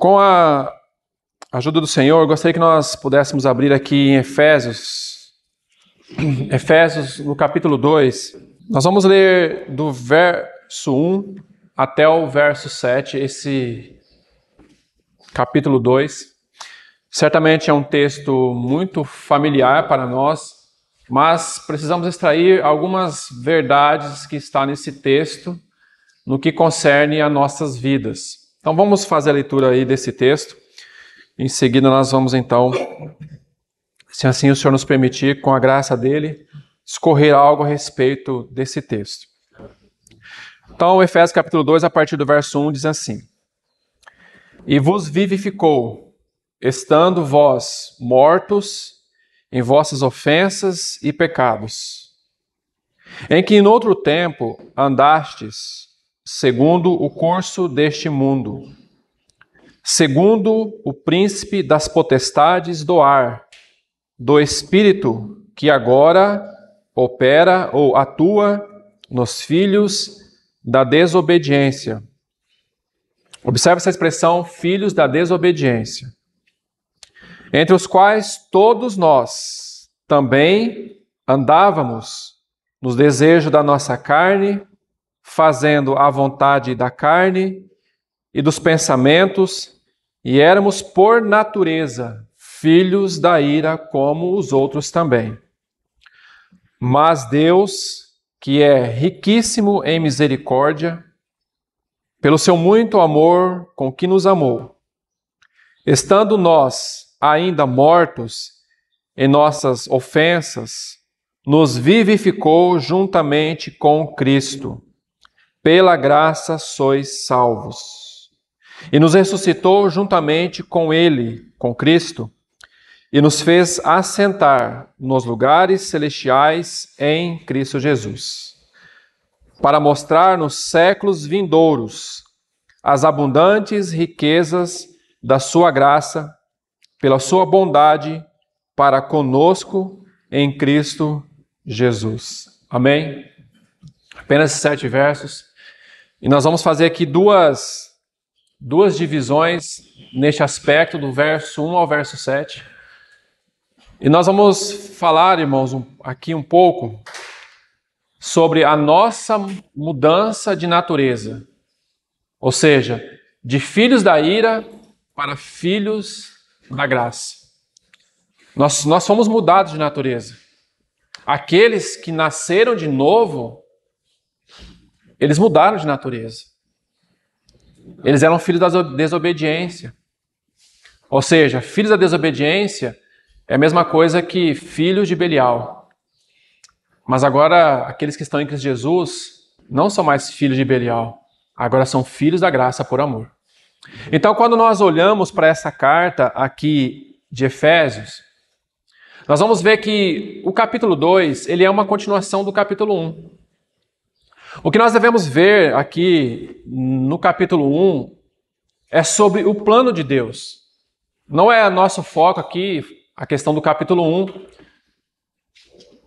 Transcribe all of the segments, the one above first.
Com a ajuda do Senhor, eu gostaria que nós pudéssemos abrir aqui em Efésios, no capítulo 2. Nós vamos ler do verso 1 até o verso 7, esse capítulo 2. Certamente é um texto muito familiar para nós, mas precisamos extrair algumas verdades que estão nesse texto no que concerne a nossas vidas. Então vamos fazer a leitura aí desse texto. Em seguida nós vamos então, se assim o Senhor nos permitir, com a graça dele, escorrer algo a respeito desse texto. Então, Efésios capítulo 2, a partir do verso 1, diz assim: E vos vivificou, estando vós mortos em vossas ofensas e pecados, em que noutro tempo andastes, segundo o curso deste mundo, segundo o príncipe das potestades do ar, do espírito que agora opera ou atua nos filhos da desobediência. Observe essa expressão, filhos da desobediência, entre os quais todos nós também andávamos nos desejos da nossa carne, fazendo a vontade da carne e dos pensamentos, e éramos por natureza filhos da ira como os outros também. Mas Deus, que é riquíssimo em misericórdia, pelo seu muito amor com que nos amou, estando nós ainda mortos em nossas ofensas, nos vivificou juntamente com Cristo. Pela graça sois salvos. E nos ressuscitou juntamente com Ele, com Cristo, e nos fez assentar nos lugares celestiais em Cristo Jesus, para mostrar nos séculos vindouros as abundantes riquezas da sua graça, pela sua bondade para conosco em Cristo Jesus. Amém? Apenas 7 versos. E nós vamos fazer aqui duas divisões neste aspecto, do verso 1 ao verso 7. E nós vamos falar, irmãos, aqui um pouco sobre a nossa mudança de natureza. Ou seja, de filhos da ira para filhos da graça. Nós fomos mudados de natureza. Aqueles que nasceram de novo, eles mudaram de natureza. Eles eram filhos da desobediência. Ou seja, filhos da desobediência é a mesma coisa que filhos de Belial. Mas agora, aqueles que estão em Cristo Jesus não são mais filhos de Belial. Agora são filhos da graça por amor. Então, quando nós olhamos para essa carta aqui de Efésios, nós vamos ver que o capítulo 2, ele é uma continuação do capítulo 1. O que nós devemos ver aqui no capítulo 1 é sobre o plano de Deus. Não é nosso foco aqui a questão do capítulo 1,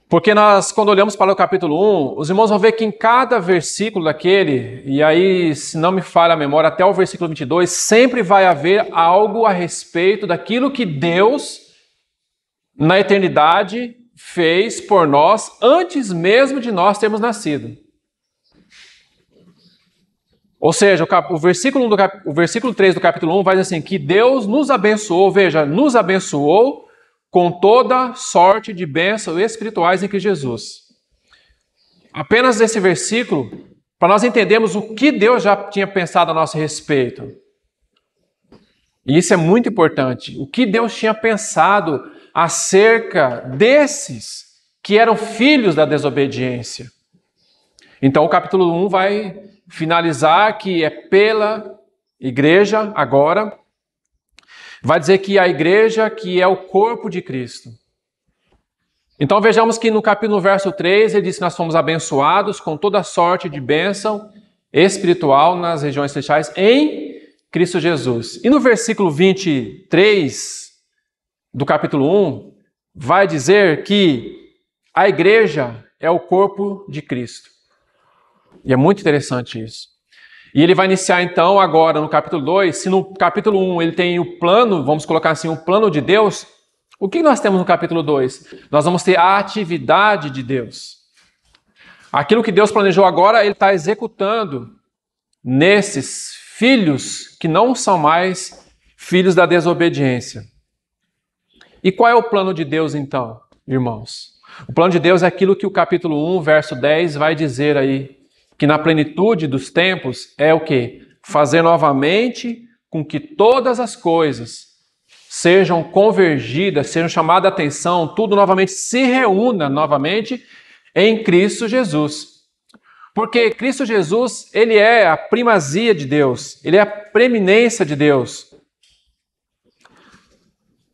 porque nós, quando olhamos para o capítulo 1, os irmãos vão ver que em cada versículo daquele, e aí, se não me falha a memória, até o versículo 22, sempre vai haver algo a respeito daquilo que Deus, na eternidade, fez por nós antes mesmo de nós termos nascido. Ou seja, o versículo 3 do capítulo 1 vai dizer assim, que Deus nos abençoou, veja, nos abençoou com toda sorte de bênçãos espirituais em Cristo Jesus. Apenas esse versículo, para nós entendermos o que Deus já tinha pensado a nosso respeito. E isso é muito importante. O que Deus tinha pensado acerca desses que eram filhos da desobediência. Então o capítulo 1 vai finalizar que é pela igreja agora, vai dizer que a igreja que é o corpo de Cristo. Então vejamos que no verso 3 ele diz que nós fomos abençoados com toda sorte de bênção espiritual nas regiões celestiais em Cristo Jesus. E no versículo 23 do capítulo 1 vai dizer que a igreja é o corpo de Cristo. E é muito interessante isso. E ele vai iniciar então agora no capítulo 2, se no capítulo 1 ele tem o plano, vamos colocar assim, o plano de Deus, o que nós temos no capítulo 2? Nós vamos ter a atividade de Deus. Aquilo que Deus planejou agora, ele está executando nesses filhos que não são mais filhos da desobediência. E qual é o plano de Deus então, irmãos? O plano de Deus é aquilo que o capítulo 1, verso 10 vai dizer aí, que na plenitude dos tempos é o quê? Fazer novamente com que todas as coisas sejam convergidas, sejam chamadas a atenção, tudo novamente se reúna novamente em Cristo Jesus. Porque Cristo Jesus, ele é a primazia de Deus, ele é a preeminência de Deus.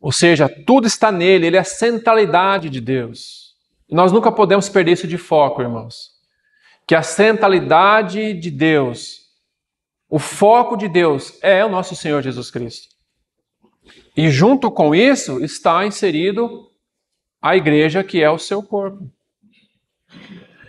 Ou seja, tudo está nele, ele é a centralidade de Deus. E nós nunca podemos perder isso de foco, irmãos. Que a centralidade de Deus, o foco de Deus é o nosso Senhor Jesus Cristo. E junto com isso está inserido a igreja, que é o seu corpo.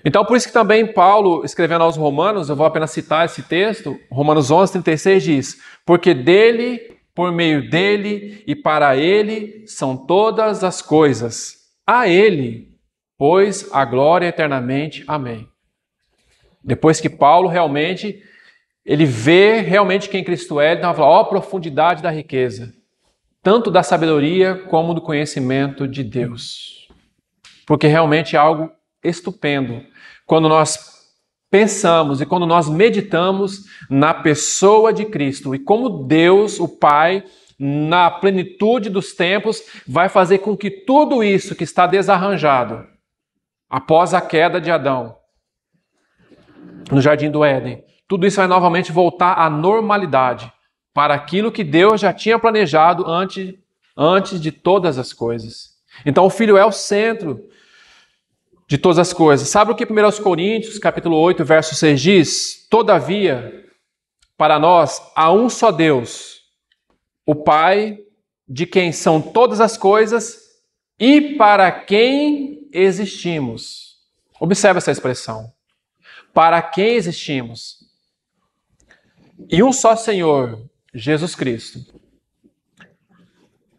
Então, por isso que também Paulo, escrevendo aos Romanos, eu vou apenas citar esse texto, Romanos 11:36 diz: porque dele, por meio dele e para ele são todas as coisas. A ele, pois, a glória eternamente. Amém. Depois que Paulo realmente, ele vê realmente quem Cristo é, então ele fala, ó, profundidade da riqueza, tanto da sabedoria como do conhecimento de Deus. Porque realmente é algo estupendo quando nós pensamos e quando nós meditamos na pessoa de Cristo e como Deus, o Pai, na plenitude dos tempos, vai fazer com que tudo isso que está desarranjado após a queda de Adão, no Jardim do Éden, tudo isso vai novamente voltar à normalidade, para aquilo que Deus já tinha planejado antes de todas as coisas. Então o Filho é o centro de todas as coisas. Sabe o que 1 Coríntios, capítulo 8, verso 6 diz? Todavia, para nós há um só Deus, o Pai, de quem são todas as coisas e para quem existimos. Observe essa expressão. Para quem existimos. E um só Senhor, Jesus Cristo,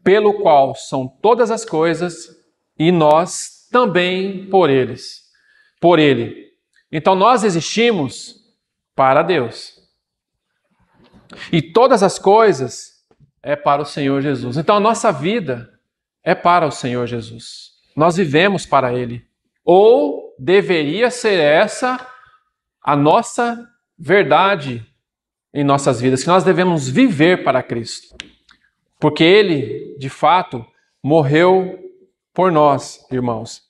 pelo qual são todas as coisas e nós também por Ele. Então nós existimos para Deus. E todas as coisas é para o Senhor Jesus. Então a nossa vida é para o Senhor Jesus. Nós vivemos para Ele. Ou deveria ser essa a nossa verdade em nossas vidas, que nós devemos viver para Cristo. Porque Ele, de fato, morreu por nós, irmãos.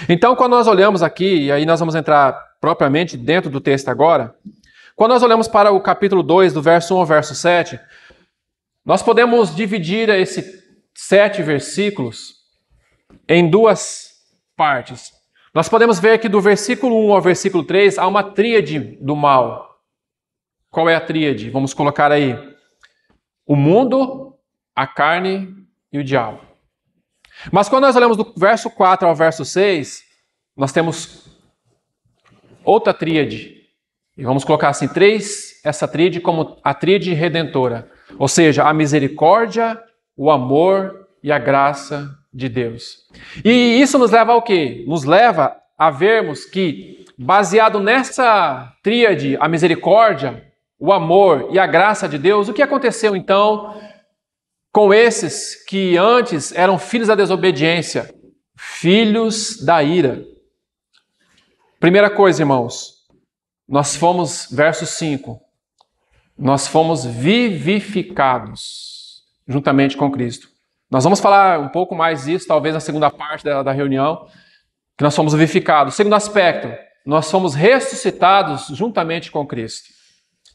Então, quando nós olhamos aqui, e aí nós vamos entrar propriamente dentro do texto agora, quando nós olhamos para o capítulo 2, do verso 1 ao verso 7, nós podemos dividir esses 7 versículos em duas partes. Nós podemos ver que do versículo 1 ao versículo 3 há uma tríade do mal. Qual é a tríade? Vamos colocar aí. O mundo, a carne e o diabo. Mas quando nós olhamos do verso 4 ao verso 6, nós temos outra tríade. E vamos colocar assim, essa tríade como a tríade redentora. Ou seja, a misericórdia, o amor e a graça de Deus. E isso nos leva ao quê? Nos leva a vermos que, baseado nessa tríade, a misericórdia, o amor e a graça de Deus, o que aconteceu então com esses que antes eram filhos da desobediência, filhos da ira? Primeira coisa, irmãos, nós fomos, verso 5, nós fomos vivificados juntamente com Cristo. Nós vamos falar um pouco mais disso, talvez na segunda parte da reunião, que nós fomos vivificados. Segundo aspecto, nós fomos ressuscitados juntamente com Cristo.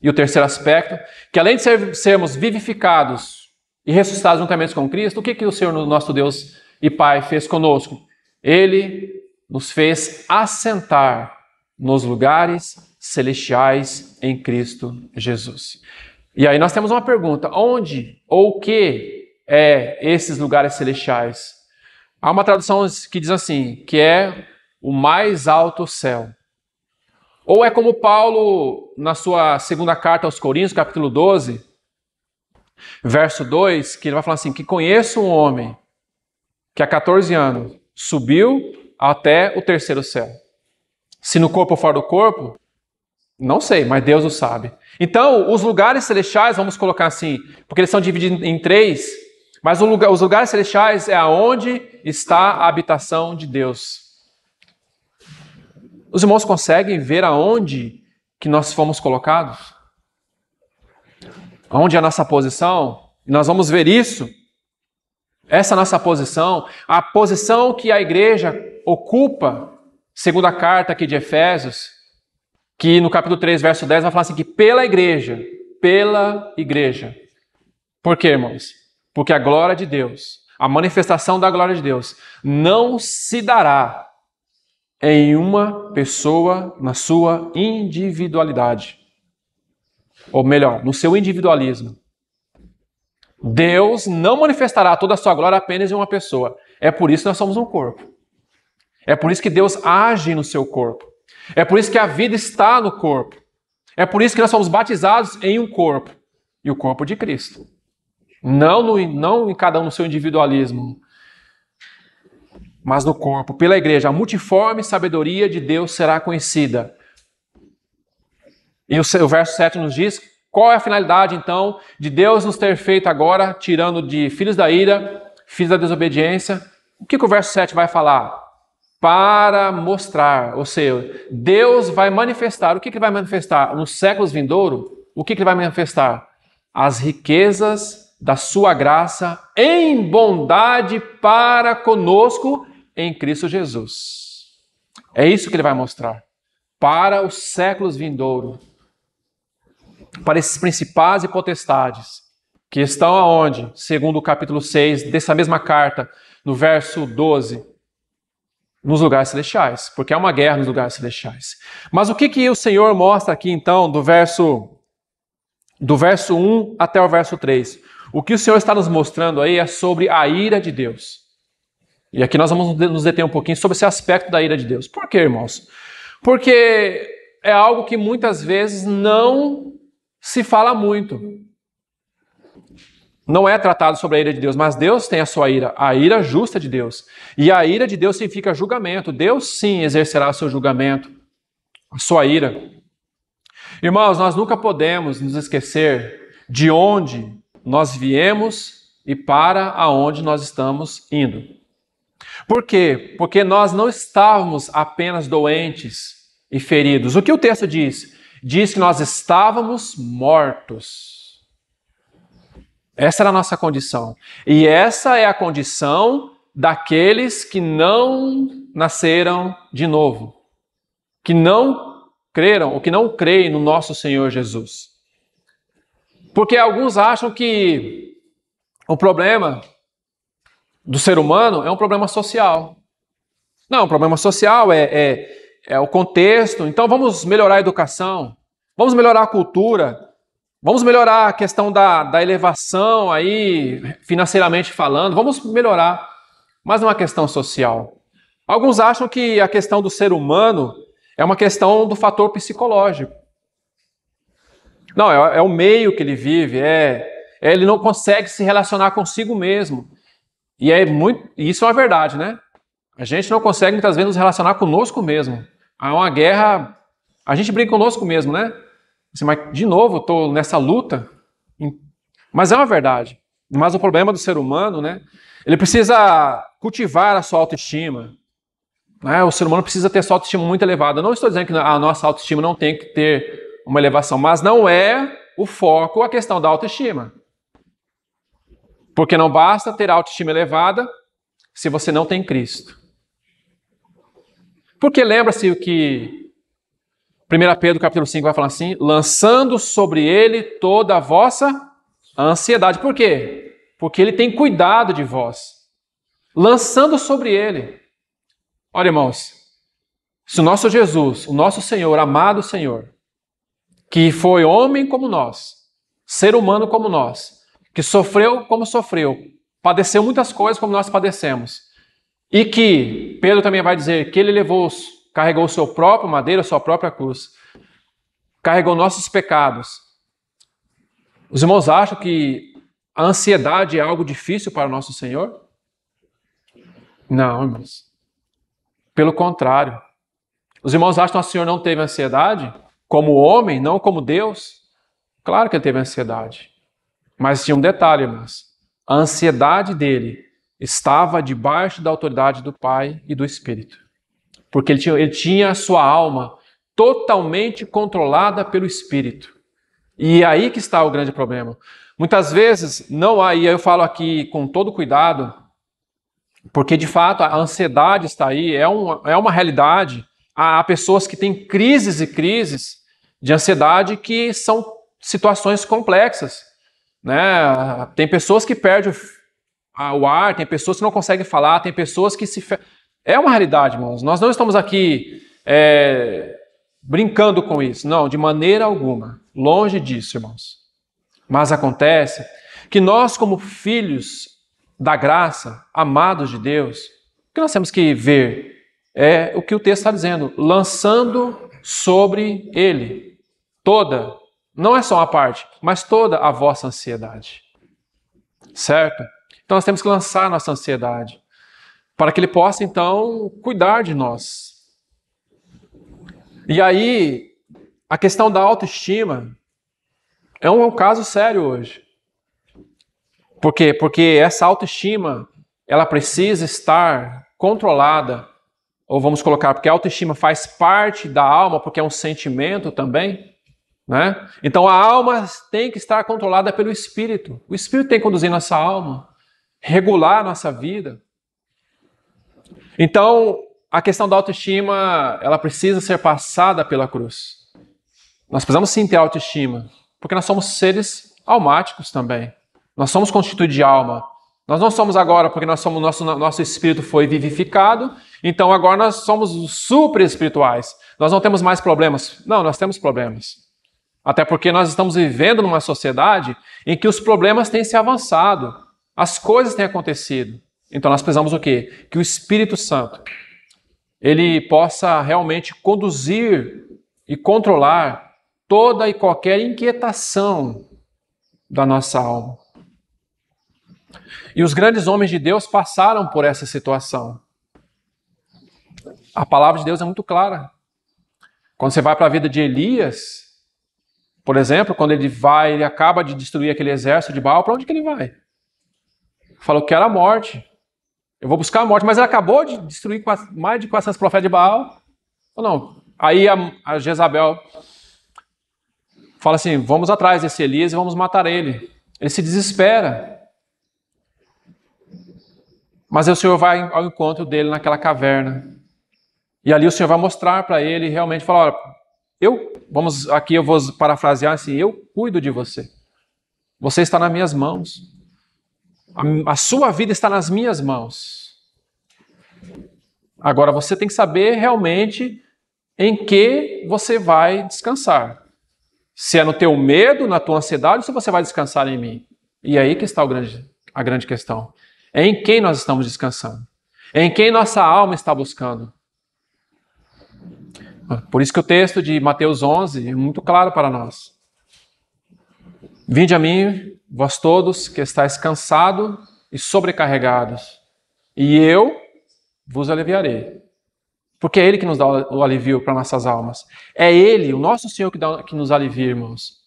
E o terceiro aspecto, que além de sermos vivificados e ressuscitados juntamente com Cristo, o que o Senhor, nosso Deus e Pai, fez conosco? Ele nos fez assentar nos lugares celestiais em Cristo Jesus. E aí nós temos uma pergunta, onde ou o que esses lugares celestiais? Há uma tradução que diz assim, que é o mais alto céu. Ou é como Paulo, na sua segunda carta aos Coríntios, capítulo 12, verso 2, que ele vai falar assim, que conheço um homem que há 14 anos subiu até o terceiro céu. Se no corpo ou fora do corpo, não sei, mas Deus o sabe. Então, os lugares celestiais, vamos colocar assim, porque eles são divididos em três, mas os lugares celestiais é aonde está a habitação de Deus. Os irmãos conseguem ver aonde que nós fomos colocados? Aonde é a nossa posição? Nós vamos ver isso. Essa nossa posição, a posição que a igreja ocupa, segundo a carta aqui de Efésios, que no capítulo 3, verso 10, vai falar assim, que pela igreja. Por quê, irmãos? Porque a glória de Deus, a manifestação da glória de Deus, não se dará em uma pessoa na sua individualidade. Ou melhor, no seu individualismo. Deus não manifestará toda a sua glória apenas em uma pessoa. É por isso que nós somos um corpo. É por isso que Deus age no seu corpo. É por isso que a vida está no corpo. É por isso que nós somos batizados em um corpo. E o corpo de Cristo. Não em cada um no seu individualismo, mas no corpo, pela igreja. A multiforme sabedoria de Deus será conhecida. E o verso 7 nos diz qual é a finalidade, então, de Deus nos ter feito agora, tirando de filhos da ira, filhos da desobediência. O que o verso 7 vai falar? Para mostrar, ou seja, Deus vai manifestar. O que ele vai manifestar? Nos séculos vindouros, o que ele vai manifestar? As riquezas da sua graça em bondade para conosco em Cristo Jesus. É isso que ele vai mostrar. Para os séculos vindouros. Para esses principados e potestades. Que estão aonde? Segundo o capítulo 6 dessa mesma carta, no verso 12. Nos lugares celestiais. Porque há uma guerra nos lugares celestiais. Mas o que o Senhor mostra aqui então do verso 1 até o verso 3? O que o Senhor está nos mostrando aí é sobre a ira de Deus. E aqui nós vamos nos deter um pouquinho sobre esse aspecto da ira de Deus. Por quê, irmãos? Porque é algo que muitas vezes não se fala muito. Não é tratado sobre a ira de Deus, mas Deus tem a sua ira, a ira justa de Deus. E a ira de Deus significa julgamento. Deus sim exercerá o seu julgamento, a sua ira. Irmãos, nós nunca podemos nos esquecer de onde nós viemos e para aonde nós estamos indo. Por quê? Porque nós não estávamos apenas doentes e feridos. O que o texto diz? Diz que nós estávamos mortos. Essa era a nossa condição. E essa é a condição daqueles que não nasceram de novo. Que não creram ou que não creem no nosso Senhor Jesus. Porque alguns acham que o problema do ser humano é um problema social. Não, o problema social é o contexto. Então vamos melhorar a educação, vamos melhorar a cultura, vamos melhorar a questão da elevação aí, financeiramente falando, vamos melhorar. Mas não é uma questão social. Alguns acham que a questão do ser humano é uma questão do fator psicológico. Não, é o meio que ele vive, ele não consegue se relacionar consigo mesmo. E isso é uma verdade, né? A gente não consegue muitas vezes nos relacionar conosco mesmo. Há uma guerra, a gente briga conosco mesmo, né? Assim, mas de novo, eu estou nessa luta. Mas é uma verdade. Mas o problema do ser humano, né? Ele precisa cultivar a sua autoestima. Né? O ser humano precisa ter sua autoestima muito elevada. Eu não estou dizendo que a nossa autoestima não tem que ter uma elevação, mas não é o foco a questão da autoestima. Porque não basta ter autoestima elevada se você não tem Cristo. Porque lembra-se o que 1 Pedro capítulo 5 vai falar assim, lançando sobre ele toda a vossa ansiedade. Por quê? Porque ele tem cuidado de vós. Lançando sobre ele. Olha, irmãos, se o nosso Jesus, o nosso Senhor, amado Senhor, que foi homem como nós, ser humano como nós, que sofreu como sofreu, padeceu muitas coisas como nós padecemos, e que, Pedro também vai dizer, que ele levou carregou o seu próprio madeiro, a sua própria cruz. Carregou nossos pecados. Os irmãos acham que a ansiedade é algo difícil para o nosso Senhor? Não, irmãos. Pelo contrário. Os irmãos acham que nosso Senhor não teve ansiedade? Como homem, não como Deus? Claro que ele teve ansiedade. Mas tinha um detalhe, irmãos. A ansiedade dele estava debaixo da autoridade do Pai e do Espírito. Porque ele tinha a sua alma totalmente controlada pelo Espírito. E é aí que está o grande problema. Muitas vezes não há, e eu falo aqui com todo cuidado, porque de fato a ansiedade está aí, é uma realidade. Há pessoas que têm crises e crises de ansiedade que são situações complexas, né? Tem pessoas que perdem o ar, tem pessoas que não conseguem falar, tem pessoas que se... É uma realidade, irmãos. Nós não estamos aqui brincando com isso. Não, de maneira alguma. Longe disso, irmãos. Mas acontece que nós, como filhos da graça, amados de Deus, o que nós temos que ver é o que o texto está dizendo, lançando sobre ele toda, não é só uma parte, mas toda a vossa ansiedade. Certo? Então nós temos que lançar nossa ansiedade, para que ele possa então cuidar de nós. E aí, a questão da autoestima é um caso sério hoje. Por quê? Porque essa autoestima, ela precisa estar controlada, ou vamos colocar, porque a autoestima faz parte da alma, porque é um sentimento também, né? Então a alma tem que estar controlada pelo Espírito. O Espírito tem que conduzir nossa alma, regular nossa vida. Então, a questão da autoestima, ela precisa ser passada pela cruz. Nós precisamos sim ter autoestima, porque nós somos seres almáticos também. Nós somos constituídos de alma. Nós não somos agora porque nosso espírito foi vivificado, então agora nós somos super espirituais. Nós não temos mais problemas. Não, nós temos problemas. Até porque nós estamos vivendo numa sociedade em que os problemas têm se avançado. As coisas têm acontecido. Então nós precisamos o quê? Que o Espírito Santo, ele possa realmente conduzir e controlar toda e qualquer inquietação da nossa alma. E os grandes homens de Deus passaram por essa situação. A palavra de Deus é muito clara. Quando você vai para a vida de Elias, por exemplo, quando ele acaba de destruir aquele exército de Baal, para onde que ele vai? Falou que era a morte. Eu vou buscar a morte, mas ele acabou de destruir mais de 400 profetas de Baal. Ou não? Aí a Jezabel fala assim, vamos atrás desse Elias e vamos matar ele. Ele se desespera. Mas aí o Senhor vai ao encontro dele naquela caverna. E ali o Senhor vai mostrar para ele realmente, falar, olha, eu vou parafrasear assim, eu cuido de você. Você está nas minhas mãos. A sua vida está nas minhas mãos. Agora você tem que saber realmente em que você vai descansar. Se é no teu medo, na tua ansiedade, ou se você vai descansar em mim. E aí que está a grande questão. É em quem nós estamos descansando. É em quem nossa alma está buscando. Por isso que o texto de Mateus 11 é muito claro para nós. Vinde a mim, vós todos que estáis cansados e sobrecarregados, e eu vos aliviarei. Porque é Ele que nos dá o alivio para nossas almas. É Ele, o nosso Senhor, que nos alivia, irmãos.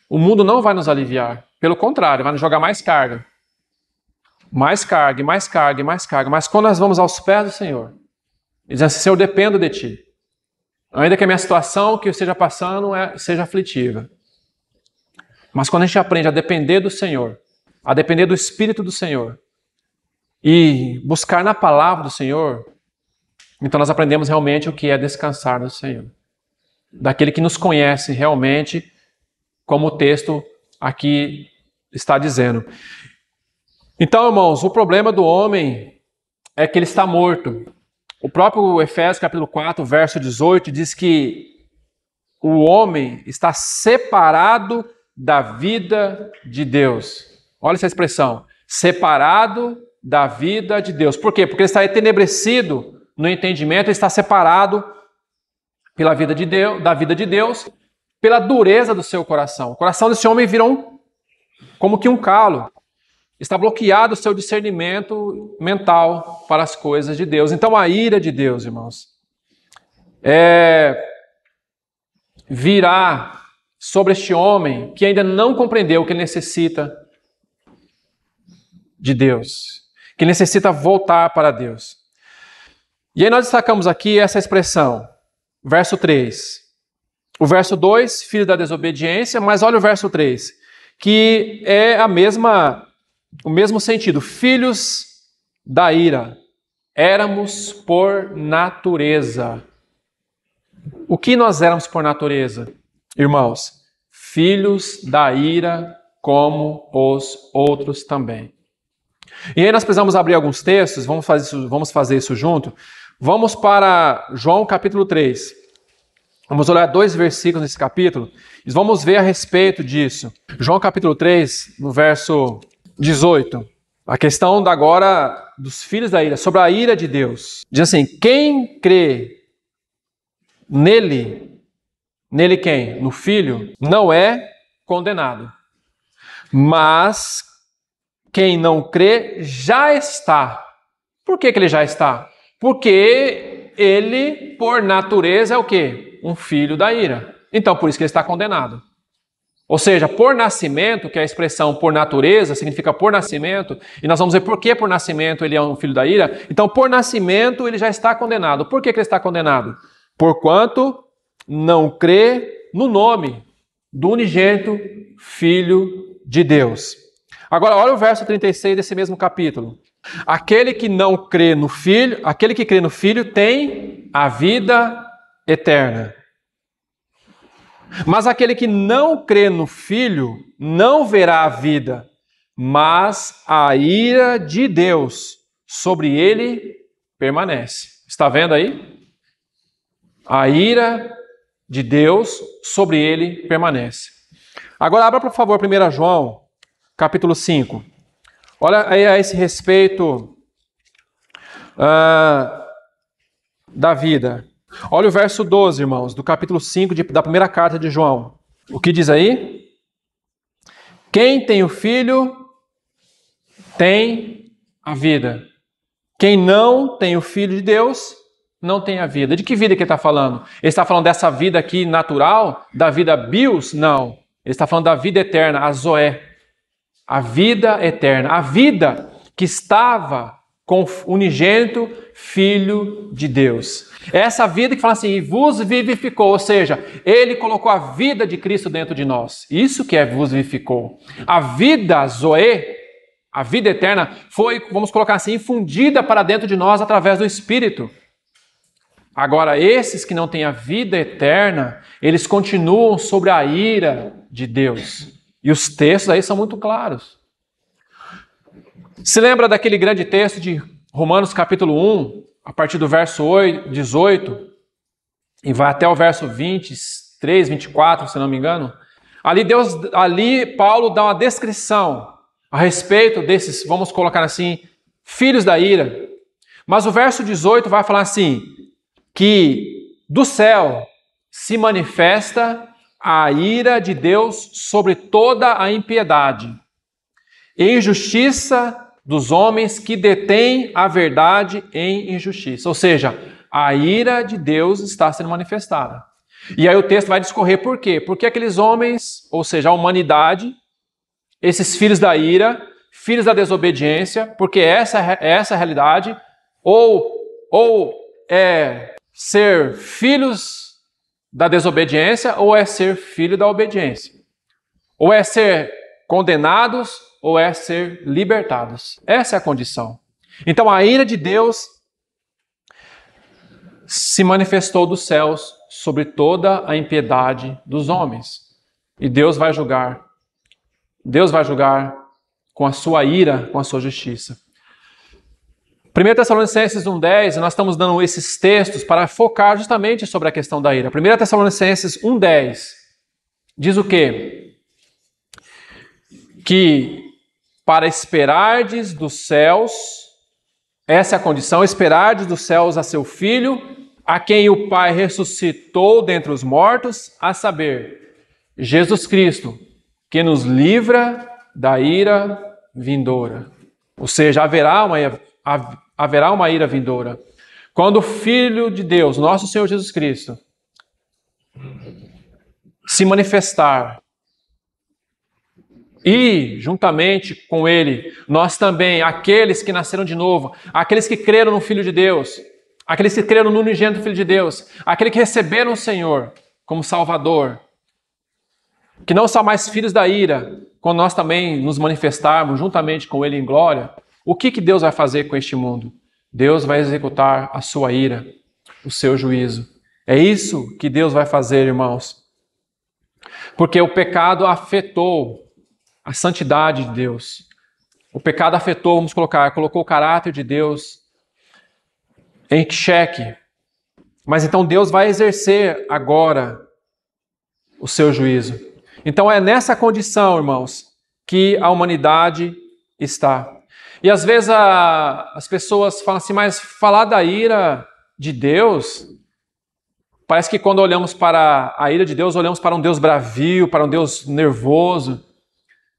O mundo não vai nos aliviar. Pelo contrário, vai nos jogar mais carga. Mais carga, mais carga, mais carga. Mas quando nós vamos aos pés do Senhor, dizendo assim, Senhor, eu dependo de Ti. Ainda que a minha situação que eu esteja passando seja aflitiva. Mas quando a gente aprende a depender do Senhor, a depender do Espírito do Senhor, e buscar na palavra do Senhor, então nós aprendemos realmente o que é descansar no Senhor. Daquele que nos conhece realmente, como o texto aqui está dizendo. Então, irmãos, o problema do homem é que ele está morto. O próprio Efésios capítulo 4, verso 18, diz que o homem está separado da vida de Deus. Olha essa expressão, separado da vida de Deus. Por quê? Porque ele está entenebrecido no entendimento, ele está separado pela vida de Deus, da vida de Deus, pela dureza do seu coração. O coração desse homem virou como que um calo. Está bloqueado o seu discernimento mental para as coisas de Deus. Então a ira de Deus, irmãos, virá sobre este homem que ainda não compreendeu que ele necessita de Deus, que necessita voltar para Deus. E aí nós destacamos aqui essa expressão, verso 3. O verso 2, filho da desobediência, mas olha o verso 3, que é o mesmo sentido, filhos da ira. Éramos por natureza. O que nós éramos por natureza? Irmãos, filhos da ira como os outros também. E aí nós precisamos abrir alguns textos, vamos fazer isso junto. Vamos para João capítulo 3. Vamos olhar 2 versículos nesse capítulo e vamos ver a respeito disso. João capítulo 3, no verso 18. A questão agora dos filhos da ira, sobre a ira de Deus. Diz assim, quem crê nele quem? No Filho, não é condenado. Mas quem não crê já está. Por que ele já está? Porque ele, por natureza, é o quê? Um filho da ira. Então, por isso que ele está condenado. Ou seja, por nascimento, que é a expressão por natureza, significa por nascimento, e nós vamos ver por que por nascimento ele é um filho da ira. Então, por nascimento, ele já está condenado. Por que ele está condenado? Porquanto não crê no nome do unigênito Filho de Deus. Agora, olha o verso 36 desse mesmo capítulo. Aquele que crê no Filho tem a vida eterna. Mas aquele que não crê no Filho não verá a vida, mas a ira de Deus sobre ele permanece. Está vendo aí? A ira de Deus sobre ele permanece. Agora abra, por favor, 1 João, capítulo 5. Olha aí a esse respeito da vida. Olha o verso 12, irmãos, do capítulo 5 da primeira carta de João. O que diz aí? Quem tem o Filho tem a vida. Quem não tem o Filho de Deus não tem a vida. De que vida que ele está falando? Ele está falando dessa vida aqui natural? Da vida bios? Não. Ele está falando da vida eterna, a Zoé. A vida eterna. A vida que estava com o unigênito Filho de Deus. Essa vida que fala assim, e vos vivificou, ou seja, ele colocou a vida de Cristo dentro de nós. Isso que é vos vivificou. A vida Zoé, a vida eterna, foi, vamos colocar assim, infundida para dentro de nós através do Espírito. Agora, esses que não têm a vida eterna, eles continuam sobre a ira de Deus. E os textos aí são muito claros. Se lembra daquele grande texto de Romanos capítulo 1, a partir do verso 18, e vai até o verso 23, 24, se não me engano? Ali Paulo dá uma descrição a respeito desses, vamos colocar assim, filhos da ira. Mas o verso 18 vai falar assim, que do céu se manifesta a ira de Deus sobre toda a impiedade e injustiça dos homens que detêm a verdade em injustiça. Ou seja, a ira de Deus está sendo manifestada. E aí o texto vai discorrer por quê? Porque aqueles homens, ou seja, a humanidade, esses filhos da ira, filhos da desobediência, porque essa é a realidade, ou é ser filhos da desobediência, ou é ser filho da obediência. Ou é ser condenados, ou é ser libertados. Essa é a condição. Então a ira de Deus se manifestou dos céus sobre toda a impiedade dos homens. E Deus vai julgar. Deus vai julgar com a sua ira, com a sua justiça. 1 Tessalonicenses 1,10, nós estamos dando esses textos para focar justamente sobre a questão da ira. 1 Tessalonicenses 1,10 diz o quê? Que para esperardes dos céus, essa é a condição, esperardes dos céus a seu Filho, a quem o Pai ressuscitou dentre os mortos, a saber, Jesus Cristo, que nos livra da ira vindoura. Ou seja, haverá uma ira vindoura. Quando o Filho de Deus, nosso Senhor Jesus Cristo, se manifestar, e juntamente com Ele, nós também, aqueles que nasceram de novo, aqueles que creram no Filho de Deus, aqueles que creram no unigênito Filho de Deus, aqueles que receberam o Senhor como Salvador, que não são mais filhos da ira, quando nós também nos manifestarmos juntamente com Ele em glória, o que Deus vai fazer com este mundo? Deus vai executar a sua ira, o seu juízo. É isso que Deus vai fazer, irmãos. Porque o pecado afetou a santidade de Deus. O pecado afetou, vamos colocar, colocou o caráter de Deus em xeque. Mas então Deus vai exercer agora o seu juízo. Então é nessa condição, irmãos, que a humanidade está. E às vezes as pessoas falam assim, mas falar da ira de Deus, parece que quando olhamos para a ira de Deus, olhamos para um Deus bravio, para um Deus nervoso,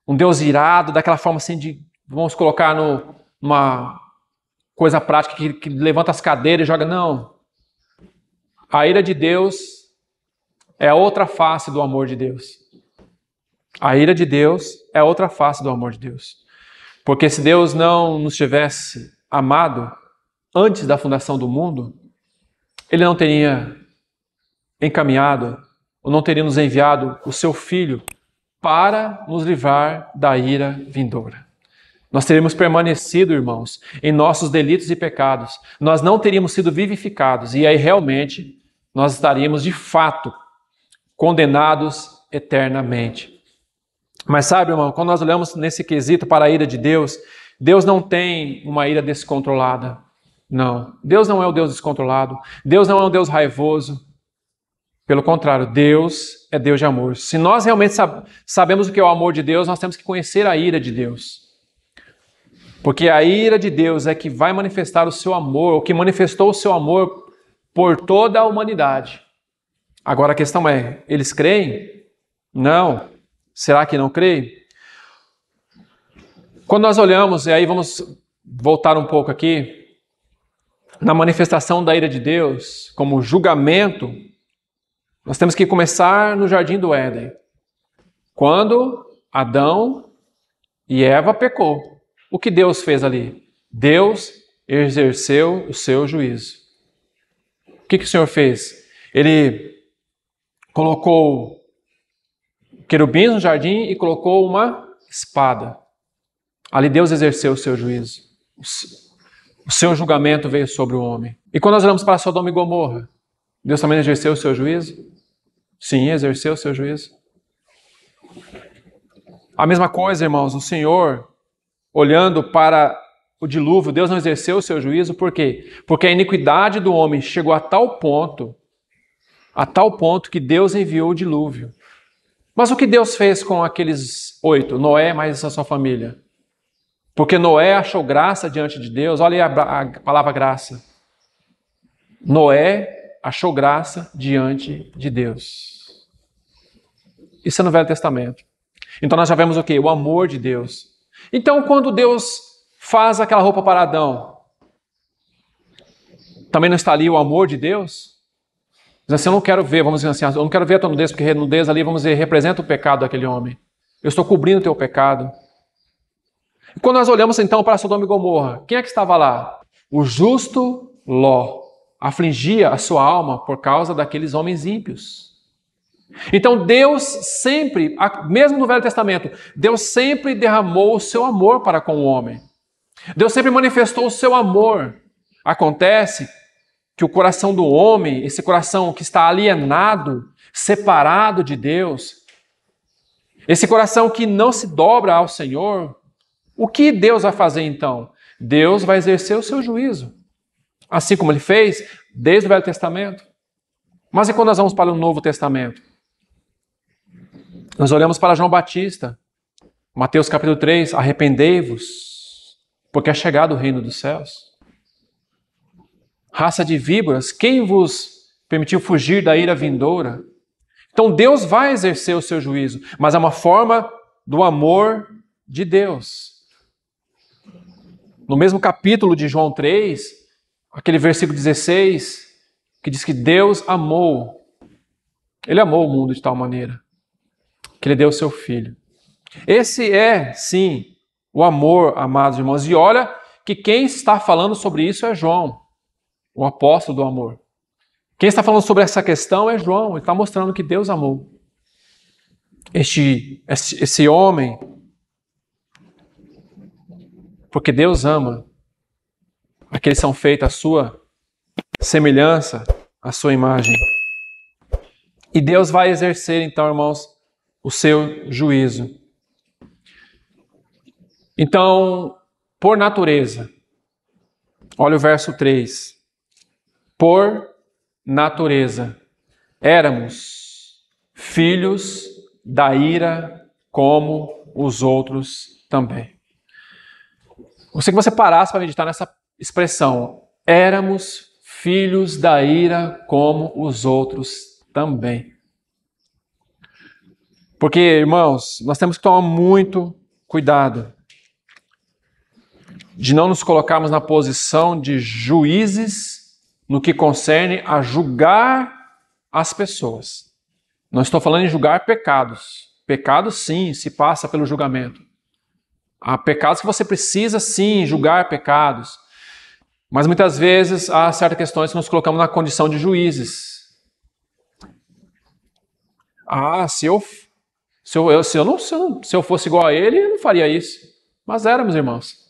um Deus irado, daquela forma assim de, vamos colocar numa coisa prática que levanta as cadeiras e joga. Não. A ira de Deus é a outra face do amor de Deus. A ira de Deus é a outra face do amor de Deus. Porque se Deus não nos tivesse amado antes da fundação do mundo, Ele não teria encaminhado, ou não teria nos enviado o seu Filho para nos livrar da ira vindoura. Nós teríamos permanecido, irmãos, em nossos delitos e pecados. Nós não teríamos sido vivificados. E aí realmente nós estaríamos de fato condenados eternamente. Mas sabe, irmão, quando nós olhamos nesse quesito para a ira de Deus, Deus não tem uma ira descontrolada. Não. Deus não é o Deus descontrolado. Deus não é um Deus raivoso. Pelo contrário, Deus é Deus de amor. Se nós realmente sabemos o que é o amor de Deus, nós temos que conhecer a ira de Deus. Porque a ira de Deus é que vai manifestar o seu amor, ou que manifestou o seu amor por toda a humanidade. Agora a questão é, eles creem? Não. Será que não creem? Quando nós olhamos, e aí vamos voltar um pouco aqui, na manifestação da ira de Deus, como julgamento, nós temos que começar no Jardim do Éden. Quando Adão e Eva pecou, o que Deus fez ali? Deus exerceu o seu juízo. O que o Senhor fez? Ele colocou querubins no jardim e colocou uma espada. Ali Deus exerceu o seu juízo. O seu julgamento veio sobre o homem. E quando nós olhamos para Sodoma e Gomorra, Deus também exerceu o seu juízo? Sim, exerceu o seu juízo. A mesma coisa, irmãos, o Senhor, olhando para o dilúvio, Deus não exerceu o seu juízo, por quê? Porque a iniquidade do homem chegou a tal ponto que Deus enviou o dilúvio. Mas o que Deus fez com aqueles 8, Noé mais a sua família? Porque Noé achou graça diante de Deus, olha aí a palavra graça. Noé achou graça diante de Deus. Isso é no Velho Testamento. Então nós já vemos o quê? O amor de Deus. Então quando Deus faz aquela roupa para Adão, também não está ali o amor de Deus? Diz assim, eu não quero ver, vamos dizer assim, eu não quero ver a tua nudez, porque a nudez ali, vamos dizer, representa o pecado daquele homem. Eu estou cobrindo o teu pecado. E quando nós olhamos então para Sodoma e Gomorra, quem é que estava lá? O justo Ló afligia a sua alma por causa daqueles homens ímpios. Então Deus sempre, mesmo no Velho Testamento, Deus sempre derramou o seu amor para com o homem. Deus sempre manifestou o seu amor. Acontece que o coração do homem, esse coração que está alienado, separado de Deus, esse coração que não se dobra ao Senhor, o que Deus vai fazer então? Deus vai exercer o seu juízo. Assim como Ele fez desde o Velho Testamento. Mas e quando nós vamos para o Novo Testamento? Nós olhamos para João Batista. Mateus capítulo 3, arrependei-vos, porque é chegado o reino dos céus. Raça de víboras, quem vos permitiu fugir da ira vindoura? Então Deus vai exercer o seu juízo, mas é uma forma do amor de Deus. No mesmo capítulo de João 3, aquele versículo 16, que diz que Deus amou, Ele amou o mundo de tal maneira, que Ele deu o seu Filho. Esse é, sim, o amor, amados irmãos. E olha que quem está falando sobre isso é João, o apóstolo do amor. Quem está falando sobre essa questão é João. Ele está mostrando que Deus amou esse homem, porque Deus ama aqueles que são feitos à sua semelhança, à sua imagem. E Deus vai exercer, então, irmãos, o seu juízo. Então, por natureza, olha o verso 3. Por natureza, éramos filhos da ira como os outros também. Gostaria que você parasse para meditar nessa expressão. Éramos filhos da ira como os outros também. Porque, irmãos, nós temos que tomar muito cuidado de não nos colocarmos na posição de juízes no que concerne a julgar as pessoas. Não estou falando em julgar pecados. Pecados, sim, se passa pelo julgamento. Há pecados que você precisa, sim, julgar pecados. Mas muitas vezes há certas questões que nos colocamos na condição de juízes. Se eu fosse igual a ele, eu não faria isso. Mas éramos, irmãos.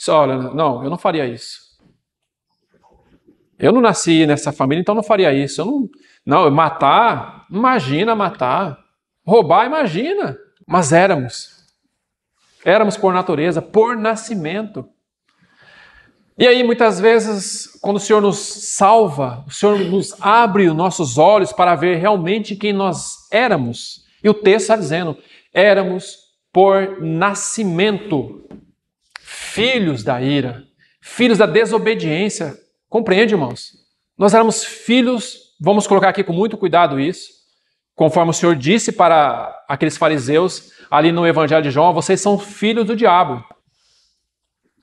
Olha, não, eu não faria isso. Eu não nasci nessa família, então não faria isso. Matar, imagina matar. Roubar, imagina. Mas éramos. Éramos por natureza, por nascimento. E aí, muitas vezes, quando o Senhor nos salva, o Senhor nos abre os nossos olhos para ver realmente quem nós éramos. E o texto está dizendo, éramos por nascimento, filhos da ira, filhos da desobediência. Compreende, irmãos? Nós éramos filhos, vamos colocar aqui com muito cuidado isso, conforme o Senhor disse para aqueles fariseus ali no Evangelho de João, vocês são filhos do diabo.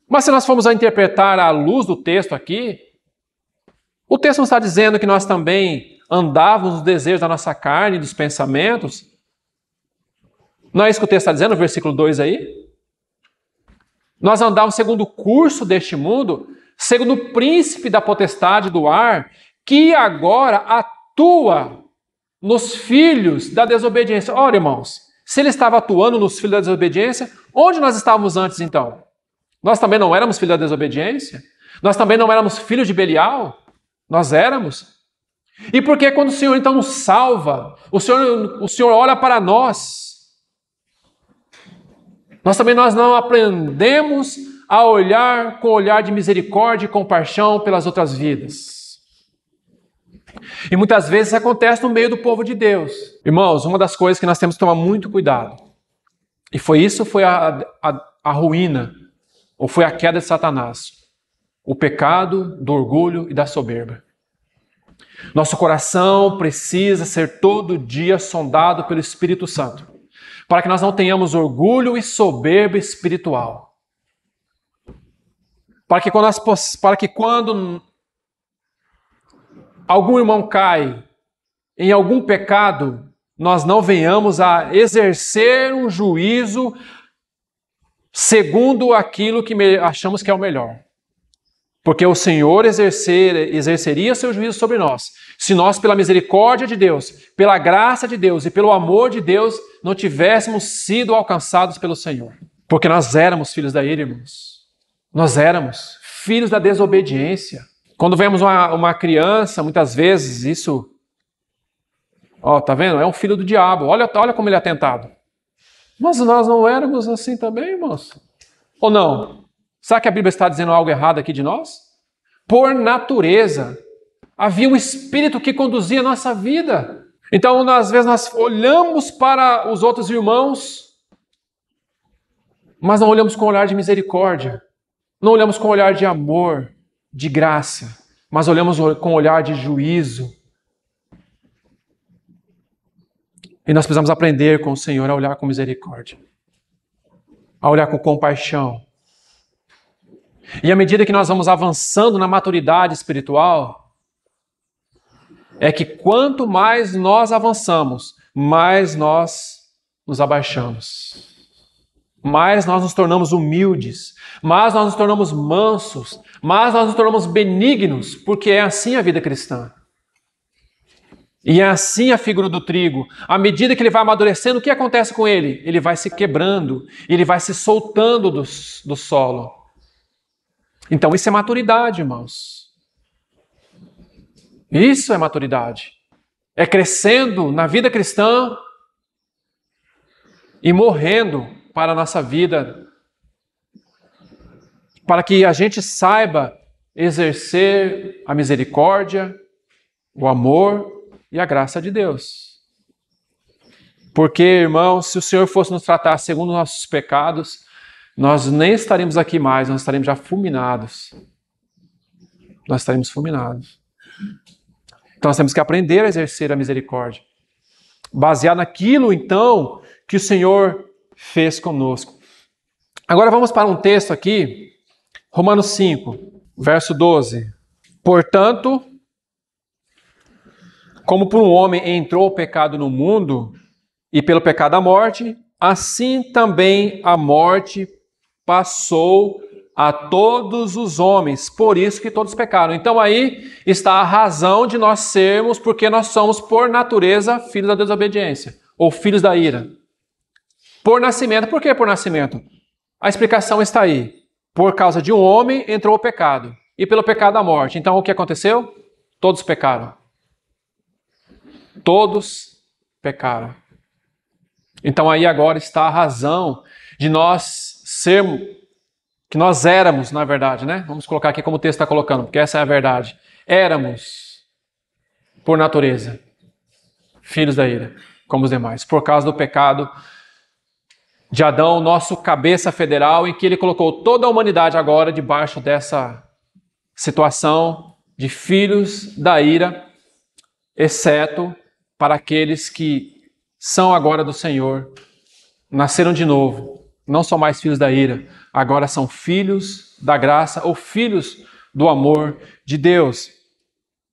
Mas se nós formos a interpretar à luz do texto aqui, o texto não está dizendo que nós também andávamos nos desejos da nossa carne e dos pensamentos. Não é isso que o texto está dizendo, no versículo 2 aí? Nós andávamos segundo o curso deste mundo, segundo o príncipe da potestade do ar, que agora atua nos filhos da desobediência. Ora, irmãos, se ele estava atuando nos filhos da desobediência, onde nós estávamos antes então? Nós também não éramos filhos da desobediência? Nós também não éramos filhos de Belial? Nós éramos. E por que quando o Senhor então nos salva, o Senhor olha para nós? Nós não aprendemos a olhar com olhar de misericórdia e compaixão pelas outras vidas. E muitas vezes isso acontece no meio do povo de Deus. Irmãos, uma das coisas que nós temos que tomar muito cuidado, e foi a ruína, ou foi a queda de Satanás, o pecado do orgulho e da soberba. Nosso coração precisa ser todo dia sondado pelo Espírito Santo, para que nós não tenhamos orgulho e soberba espiritual. Para que quando algum irmão cai em algum pecado, nós não venhamos a exercer um juízo segundo aquilo que achamos que é o melhor. Porque o Senhor exerceria seu juízo sobre nós, se nós, pela misericórdia de Deus, pela graça de Deus e pelo amor de Deus, não tivéssemos sido alcançados pelo Senhor. Porque nós éramos filhos da ira, irmãos. Nós éramos filhos da desobediência. Quando vemos uma criança, muitas vezes, isso... tá vendo? É um filho do diabo. Olha como ele é tentado. Mas nós não éramos assim também, irmãos? Ou não? Será que a Bíblia está dizendo algo errado aqui de nós? Por natureza, havia um Espírito que conduzia a nossa vida. Então, às vezes, nós olhamos para os outros irmãos, mas não olhamos com um olhar de misericórdia. Não olhamos com um olhar de amor, de graça. mas olhamos com um olhar de juízo. E nós precisamos aprender com o Senhor a olhar com misericórdia, a olhar com compaixão. E à medida que nós vamos avançando na maturidade espiritual, é que quanto mais nós avançamos, mais nós nos abaixamos. Mais nós nos tornamos humildes, mais nós nos tornamos mansos, mais nós nos tornamos benignos, porque é assim a vida cristã. E é assim a figura do trigo. À medida que ele vai amadurecendo, o que acontece com ele? Ele vai se quebrando, ele vai se soltando do solo. Então isso é maturidade, irmãos. Isso é maturidade. É crescendo na vida cristã e morrendo para a nossa vida, para que a gente saiba exercer a misericórdia, o amor e a graça de Deus. Porque, irmãos, se o Senhor fosse nos tratar segundo os nossos pecados, nós nem estaríamos aqui mais, nós estaríamos já fulminados. Nós estaríamos fulminados. Então nós temos que aprender a exercer a misericórdia. Baseado naquilo, então, que o Senhor fez conosco. Agora vamos para um texto aqui, Romanos 5, verso 12. Portanto, como por um homem entrou o pecado no mundo, e pelo pecado a morte, assim também a morte passou a todos os homens, por isso que todos pecaram. Então aí está a razão de nós sermos, porque nós somos por natureza filhos da desobediência, ou filhos da ira. Por nascimento. Por que por nascimento? A explicação está aí. Por causa de um homem entrou o pecado, e pelo pecado a morte. Então o que aconteceu? Todos pecaram. Todos pecaram. Então aí agora está a razão de nós sermos, que nós éramos, na verdade, né? Vamos colocar aqui como o texto está colocando, porque essa é a verdade. Éramos, por natureza, filhos da ira, como os demais, por causa do pecado de Adão, nosso cabeça federal, em que ele colocou toda a humanidade agora debaixo dessa situação de filhos da ira, exceto para aqueles que são agora do Senhor, nasceram de novo, não são mais filhos da ira, agora são filhos da graça ou filhos do amor de Deus.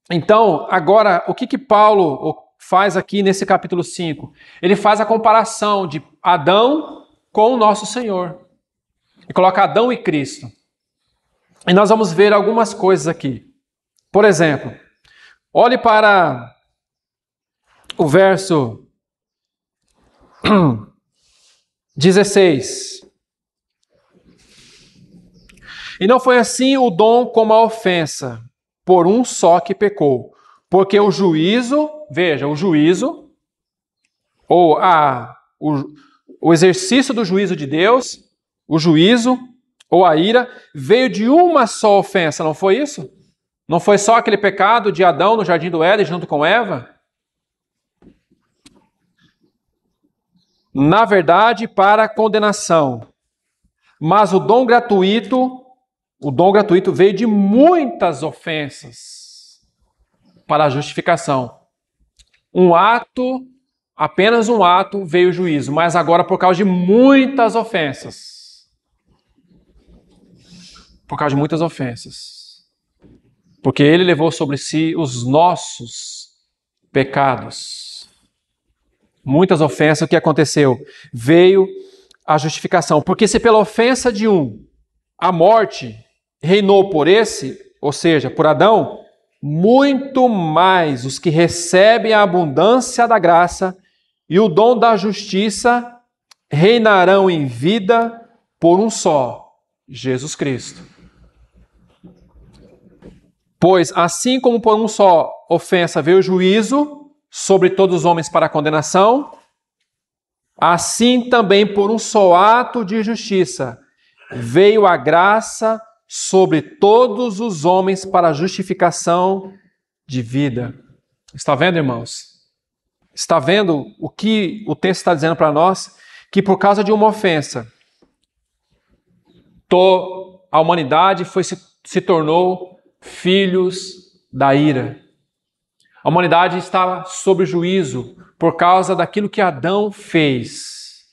Então, agora, o que Paulo faz aqui nesse capítulo 5? Ele faz a comparação de Adão com o nosso Senhor. E coloca Adão e Cristo. E nós vamos ver algumas coisas aqui. Por exemplo, olhe para o verso 16. E não foi assim o dom como a ofensa, por um só que pecou. Porque o juízo, veja, o juízo, ou o exercício do juízo de Deus, o juízo ou a ira, veio de uma só ofensa, não foi isso? Não foi só aquele pecado de Adão no jardim do Éden junto com Eva? Na verdade, para a condenação. Mas o dom gratuito veio de muitas ofensas para a justificação. Apenas um ato veio o juízo, mas agora por causa de muitas ofensas. Por causa de muitas ofensas. Porque ele levou sobre si os nossos pecados. Muitas ofensas, o que aconteceu? Veio a justificação. Porque se pela ofensa de um a morte reinou por esse, ou seja, por Adão, muito mais os que recebem a abundância da graça e o dom da justiça reinarão em vida por um só, Jesus Cristo. Pois assim como por um só ofensa veio o juízo sobre todos os homens para a condenação, assim também por um só ato de justiça veio a graça sobre todos os homens para a justificação de vida. Está vendo, irmãos? Está vendo o que o texto está dizendo para nós? Que por causa de uma ofensa, a humanidade se tornou filhos da ira. A humanidade está sob juízo por causa daquilo que Adão fez.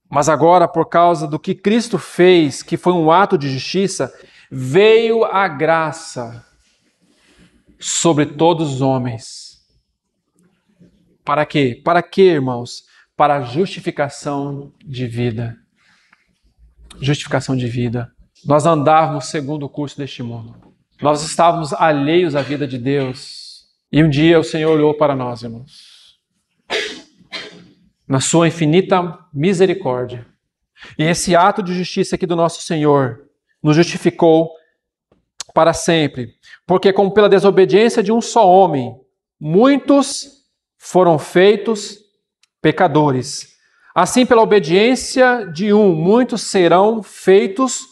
Mas agora, por causa do que Cristo fez, que foi um ato de justiça, veio a graça sobre todos os homens. Para quê? Para quê, irmãos? Para a justificação de vida. Justificação de vida. Nós andávamos segundo o curso deste mundo. Nós estávamos alheios à vida de Deus. E um dia o Senhor olhou para nós, irmãos. Na sua infinita misericórdia. E esse ato de justiça aqui do nosso Senhor nos justificou para sempre. Porque como pela desobediência de um só homem, muitos foram feitos pecadores. Assim, pela obediência de um, muitos serão feitos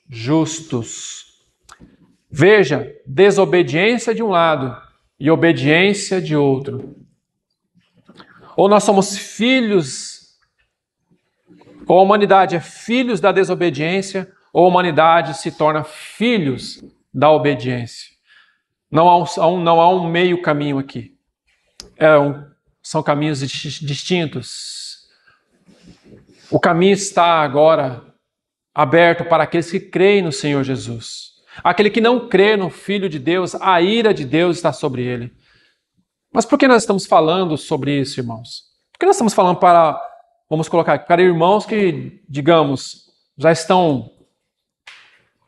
justos. Veja, desobediência de um lado e obediência de outro. Ou nós somos filhos, ou a humanidade é filhos da desobediência, ou a humanidade se torna filhos da obediência. Não há um meio caminho aqui. São caminhos distintos. O caminho está agora aberto para aqueles que creem no Senhor Jesus. Aquele que não crê no Filho de Deus, a ira de Deus está sobre ele. Mas por que nós estamos falando sobre isso, irmãos? Por que nós estamos falando vamos colocar, para irmãos que, digamos, já estão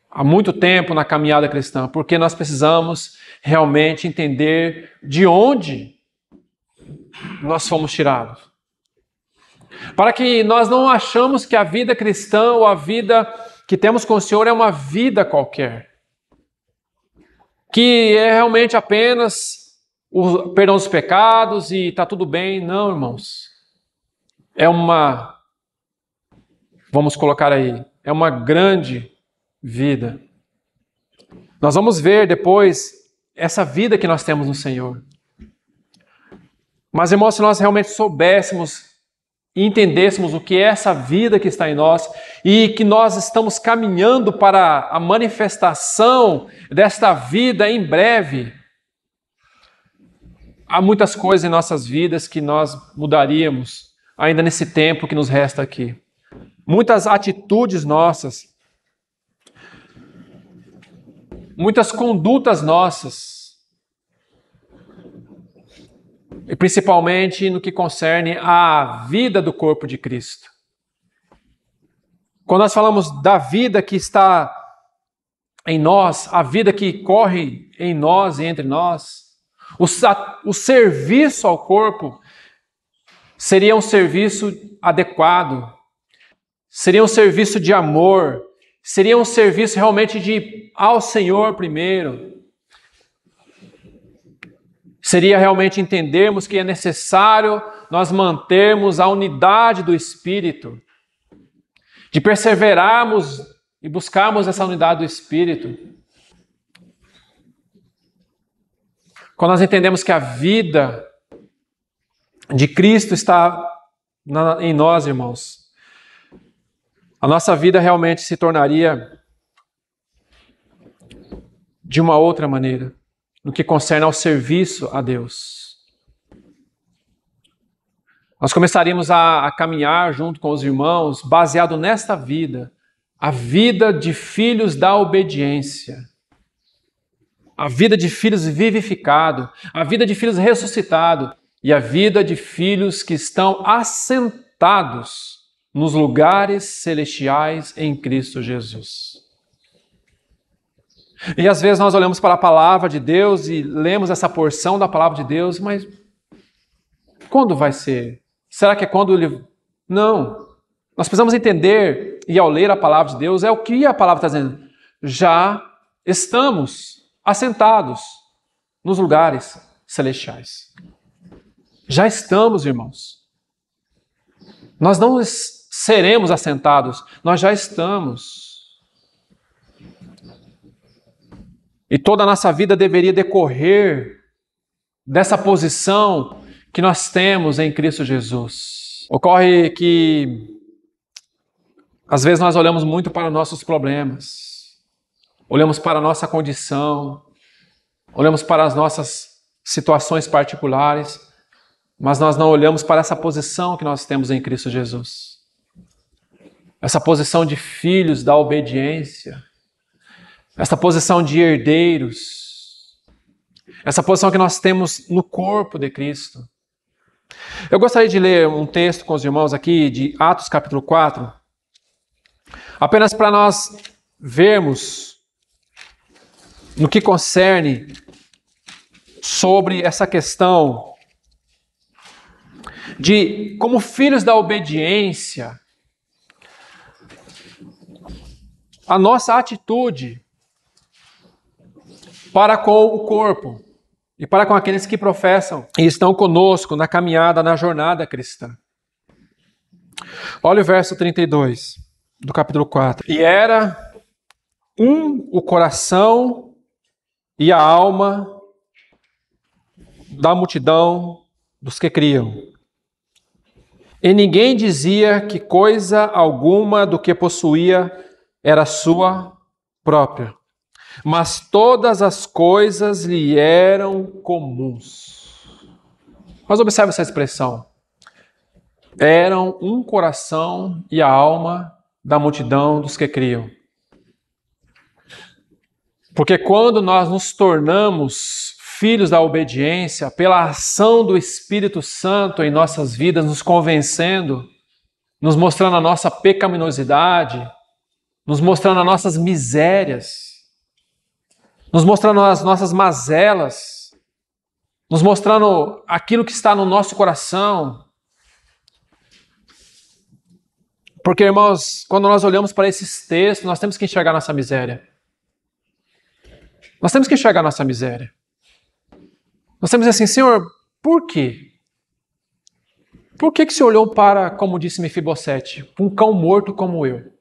há muito tempo na caminhada cristã? Porque nós precisamos realmente entender de onde nós fomos tirados. Para que nós não achamos que a vida cristã ou a vida que temos com o Senhor é uma vida qualquer. Que é realmente apenas o perdão dos pecados e está tudo bem. Não, irmãos. Vamos colocar aí, é uma grande vida. Nós vamos ver depois essa vida que nós temos no Senhor. Mas, irmãos, se nós realmente soubéssemos e entendêssemos o que é essa vida que está em nós e que nós estamos caminhando para a manifestação desta vida em breve, há muitas coisas em nossas vidas que nós mudaríamos ainda nesse tempo que nos resta aqui. Muitas atitudes nossas, muitas condutas nossas, e principalmente no que concerne à vida do corpo de Cristo. Quando nós falamos da vida que está em nós, a vida que corre em nós e entre nós, o serviço ao corpo seria um serviço adequado, seria um serviço de amor, seria um serviço realmente ao Senhor primeiro. Seria realmente entendermos que é necessário nós mantermos a unidade do Espírito, de perseverarmos e buscarmos essa unidade do Espírito. Quando nós entendemos que a vida de Cristo está em nós, irmãos, a nossa vida realmente se tornaria de uma outra maneira, no que concerne ao serviço a Deus. Nós começaríamos a caminhar junto com os irmãos, baseado nesta vida, a vida de filhos da obediência, a vida de filhos vivificados, a vida de filhos ressuscitados e a vida de filhos que estão assentados nos lugares celestiais em Cristo Jesus. E às vezes nós olhamos para a palavra de Deus e lemos essa porção da palavra de Deus, mas quando vai ser? Será que é quando ele... Não. Nós precisamos entender, e ao ler a palavra de Deus, é o que a palavra está dizendo. Já estamos assentados nos lugares celestiais. Já estamos, irmãos. Nós não seremos assentados, nós já estamos. E toda a nossa vida deveria decorrer dessa posição que nós temos em Cristo Jesus. Ocorre que, às vezes, nós olhamos muito para os nossos problemas. olhamos para a nossa condição, olhamos para as nossas situações particulares, mas nós não olhamos para essa posição que nós temos em Cristo Jesus. Essa posição de filhos da obediência, essa posição de herdeiros, essa posição que nós temos no corpo de Cristo. Eu gostaria de ler um texto com os irmãos aqui de Atos capítulo 4, apenas para nós vermos no que concerne sobre essa questão de como filhos da obediência, a nossa atitude para com o corpo e para com aqueles que professam e estão conosco na caminhada, na jornada cristã. Olha o verso 32 do capítulo 4. E era o coração e a alma da multidão dos que criam. E ninguém dizia que coisa alguma do que possuía era sua própria, mas todas as coisas lhe eram comuns. Mas observe essa expressão. Eram um coração e a alma da multidão dos que criam. Porque quando nós nos tornamos filhos da obediência, pela ação do Espírito Santo em nossas vidas, nos convencendo, nos mostrando a nossa pecaminosidade, nos mostrando as nossas misérias, nos mostrando as nossas mazelas, nos mostrando aquilo que está no nosso coração. Porque, irmãos, quando nós olhamos para esses textos, nós temos que enxergar nossa miséria. Nós temos que enxergar nossa miséria. Nós temos assim, Senhor, por quê? Por que você olhou para, como disse Mefibosete, um cão morto como eu?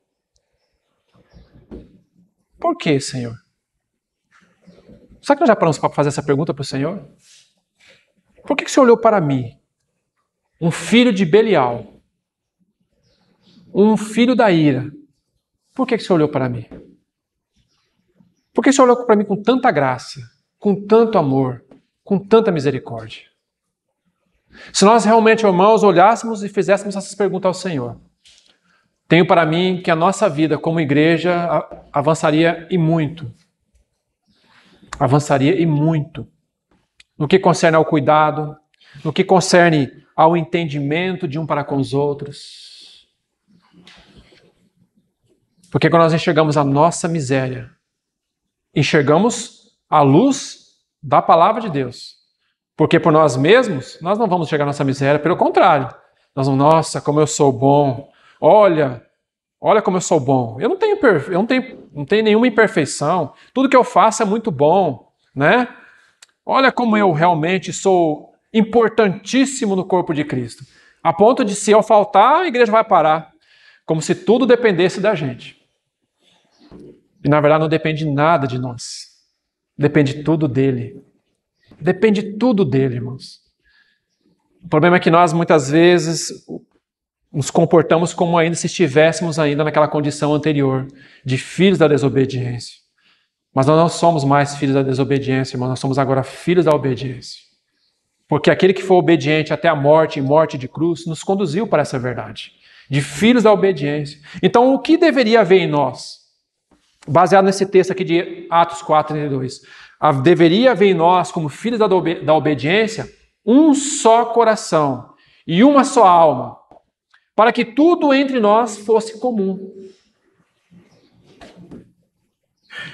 Por quê, Senhor? Será que nós já paramos para fazer essa pergunta para o Senhor? Por que você olhou para mim, um filho de Belial, um filho da ira? Por que você olhou para mim? Por que você olhou para mim com tanta graça, com tanto amor, com tanta misericórdia? Se nós realmente, irmãos, olhássemos e fizéssemos essas perguntas ao Senhor, tenho para mim que a nossa vida como igreja avançaria e muito. Avançaria e muito. No que concerne ao cuidado, no que concerne ao entendimento de um para com os outros. Porque quando nós enxergamos a nossa miséria, enxergamos a luz da palavra de Deus. Porque por nós mesmos, nós não vamos enxergar a nossa miséria, pelo contrário. Nós vamos, nossa, como eu sou bom. Olha como eu sou bom. Eu não tenho nenhuma imperfeição. Tudo que eu faço é muito bom, né? Olha como eu realmente sou importantíssimo no corpo de Cristo. A ponto de, se eu faltar, a igreja vai parar. Como se tudo dependesse da gente. E na verdade não depende nada de nós. Depende tudo dele. Depende tudo dele, irmãos. O problema é que nós muitas vezes nos comportamos como ainda se estivéssemos ainda naquela condição anterior de filhos da desobediência. Mas nós não somos mais filhos da desobediência, irmãos. Nós somos agora filhos da obediência. Porque aquele que foi obediente até a morte, e morte de cruz, nos conduziu para essa verdade. De filhos da obediência. Então, o que deveria haver em nós? Baseado nesse texto aqui de Atos 4:32. Deveria haver em nós, como filhos da obediência, um só coração e uma só alma, para que tudo entre nós fosse comum.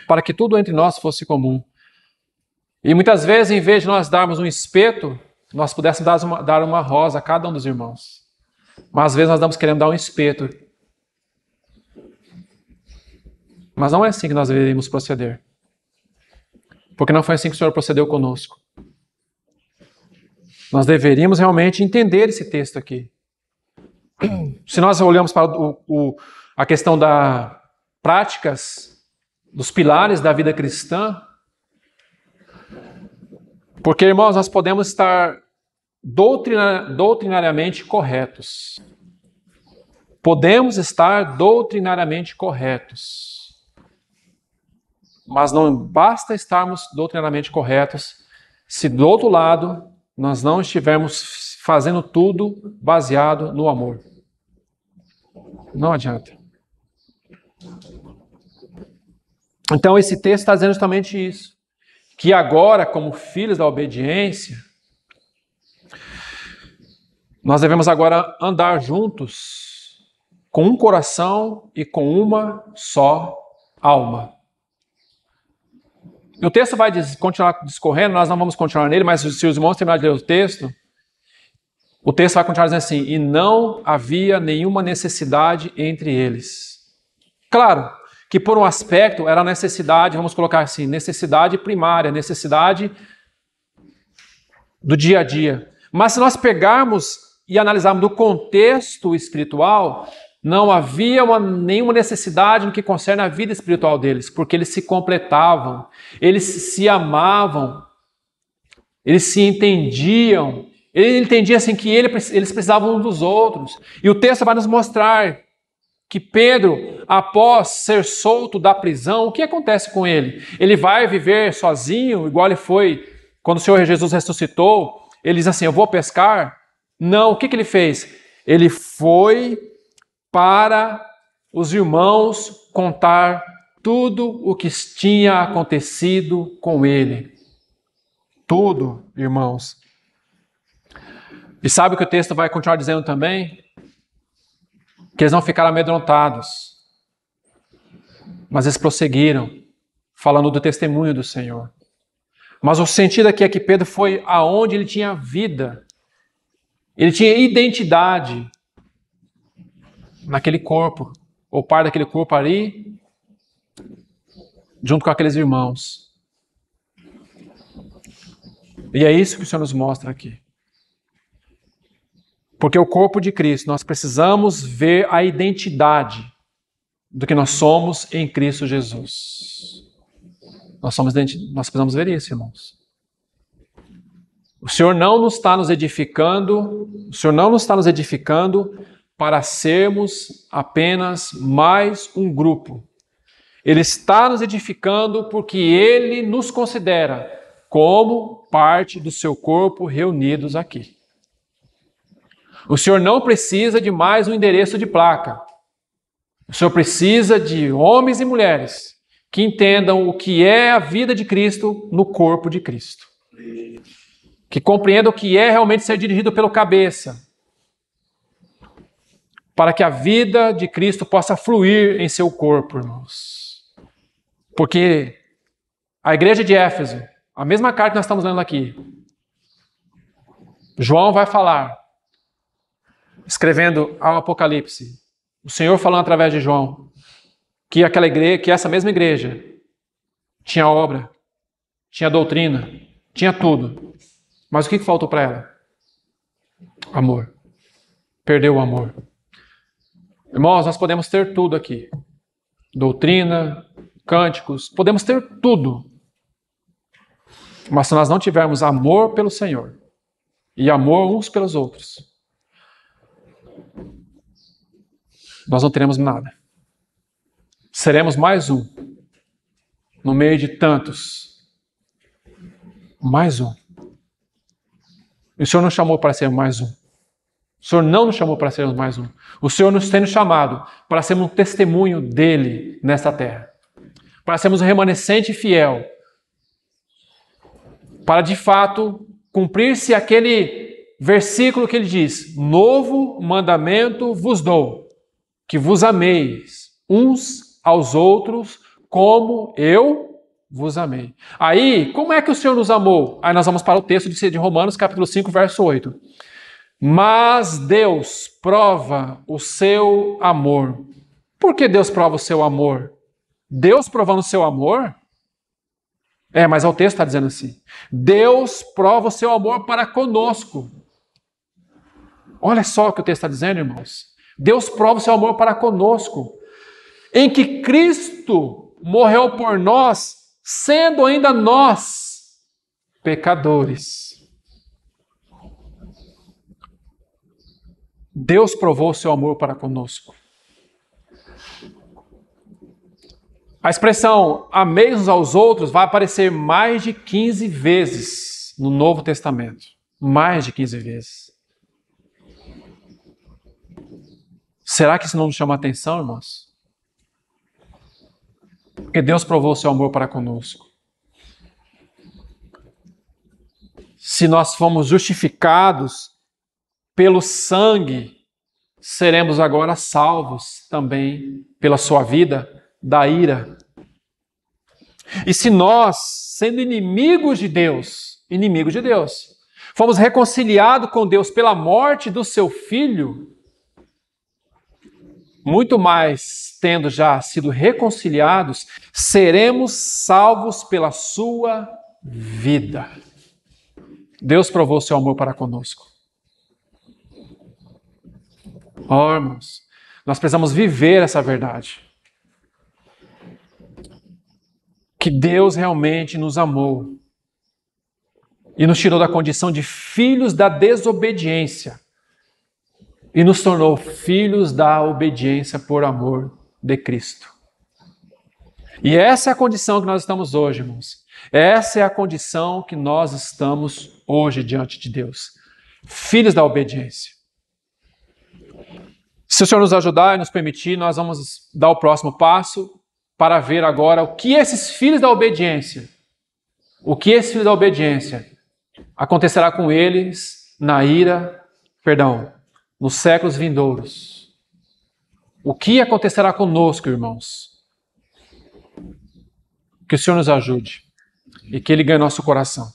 Para que tudo entre nós fosse comum. E muitas vezes, em vez de nós darmos um espeto, nós pudéssemos dar uma rosa a cada um dos irmãos. Mas às vezes nós estamos querendo dar um espeto. Mas não é assim que nós deveríamos proceder. Porque não foi assim que o Senhor procedeu conosco. Nós deveríamos realmente entender esse texto aqui. Se nós olhamos para a questão das práticas, dos pilares da vida cristã, porque, irmãos, nós podemos estar doutrinariamente corretos. Podemos estar doutrinariamente corretos. Mas não basta estarmos doutrinariamente corretos se do outro lado nós não estivermos fazendo tudo baseado no amor. Não adianta. Então esse texto está dizendo justamente isso. Que agora, como filhos da obediência, nós devemos agora andar juntos com um coração e com uma só alma. E o texto vai continuar discorrendo, nós não vamos continuar nele, mas se os irmãos terminarem de ler o texto vai continuar dizendo assim: e não havia nenhuma necessidade entre eles. Claro que por um aspecto era necessidade, vamos colocar assim, necessidade primária, necessidade do dia a dia. Mas se nós pegarmos e analisarmos do contexto espiritual, não havia nenhuma necessidade no que concerne a vida espiritual deles, porque eles se completavam, eles se amavam, eles se entendiam. Ele entendia assim que eles precisavam uns dos outros. E o texto vai nos mostrar que Pedro, após ser solto da prisão, o que acontece com ele? Ele vai viver sozinho, igual ele foi quando o Senhor Jesus ressuscitou. Ele diz assim: eu vou pescar? Não, o que ele fez? Ele foi para os irmãos contar tudo o que tinha acontecido com ele. Tudo, irmãos. E sabe o que o texto vai continuar dizendo também? Que eles não ficaram amedrontados, mas eles prosseguiram, falando do testemunho do Senhor. Mas o sentido aqui é que Pedro foi aonde ele tinha vida, ele tinha identidade naquele corpo, ou parte daquele corpo ali, junto com aqueles irmãos. E é isso que o Senhor nos mostra aqui. Porque o corpo de Cristo, nós precisamos ver a identidade do que nós somos em Cristo Jesus. Nós precisamos ver isso, irmãos. O Senhor não nos está nos edificando, para sermos apenas mais um grupo. Ele está nos edificando porque Ele nos considera como parte do seu corpo reunidos aqui. O Senhor não precisa de mais um endereço de placa. O Senhor precisa de homens e mulheres que entendam o que é a vida de Cristo no corpo de Cristo. Que compreendam o que é realmente ser dirigido pelo cabeça. Para que a vida de Cristo possa fluir em seu corpo, irmãos. Porque a igreja de Éfeso, a mesma carta que nós estamos lendo aqui, João vai falar, escrevendo ao Apocalipse, o Senhor falando através de João, que aquela igreja, que essa mesma igreja tinha obra, tinha doutrina, tinha tudo. Mas o que faltou para ela? Amor. Perdeu o amor. Irmãos, nós podemos ter tudo aqui. Doutrina, cânticos, podemos ter tudo. Mas se nós não tivermos amor pelo Senhor e amor uns pelos outros, nós não teremos nada. Seremos mais um, no meio de tantos. Mais um. E o Senhor nos chamou para ser mais um. O Senhor não nos chamou para sermos mais um. O Senhor nos tem chamado para sermos um testemunho dEle nesta terra. Para sermos um remanescente fiel. Para de fato cumprir-se aquele versículo que ele diz: novo mandamento vos dou, que vos ameis uns aos outros como eu vos amei. Aí, como é que o Senhor nos amou? Aí nós vamos para o texto de Romanos, capítulo 5, verso 8. Mas Deus prova o seu amor. Por que Deus prova o seu amor? Deus provando o seu amor? Mas o texto está dizendo assim. Deus prova o seu amor para conosco. Olha só o que o texto está dizendo, irmãos. Deus prova o seu amor para conosco. Em que Cristo morreu por nós, sendo ainda nós pecadores. Deus provou o seu amor para conosco. A expressão amei uns aos outros vai aparecer mais de 15 vezes no Novo Testamento. Mais de 15 vezes. Será que isso não nos chama a atenção, irmãos? Porque Deus provou o seu amor para conosco. Se nós fomos justificados pelo sangue, seremos agora salvos também pela sua vida da ira. E se nós, sendo inimigos de Deus, fomos reconciliados com Deus pela morte do seu Filho, muito mais, tendo já sido reconciliados, seremos salvos pela sua vida. Deus provou seu amor para conosco. Oh, irmãos, nós precisamos viver essa verdade. Que Deus realmente nos amou e nos tirou da condição de filhos da desobediência e nos tornou filhos da obediência por amor de Cristo. E essa é a condição que nós estamos hoje, irmãos. Essa é a condição que nós estamos hoje diante de Deus. Filhos da obediência. Se o Senhor nos ajudar e nos permitir, nós vamos dar o próximo passo para ver agora o que esses filhos da obediência, acontecerá com eles nos séculos vindouros. O que acontecerá conosco, irmãos? Que o Senhor nos ajude e que Ele ganhe nosso coração.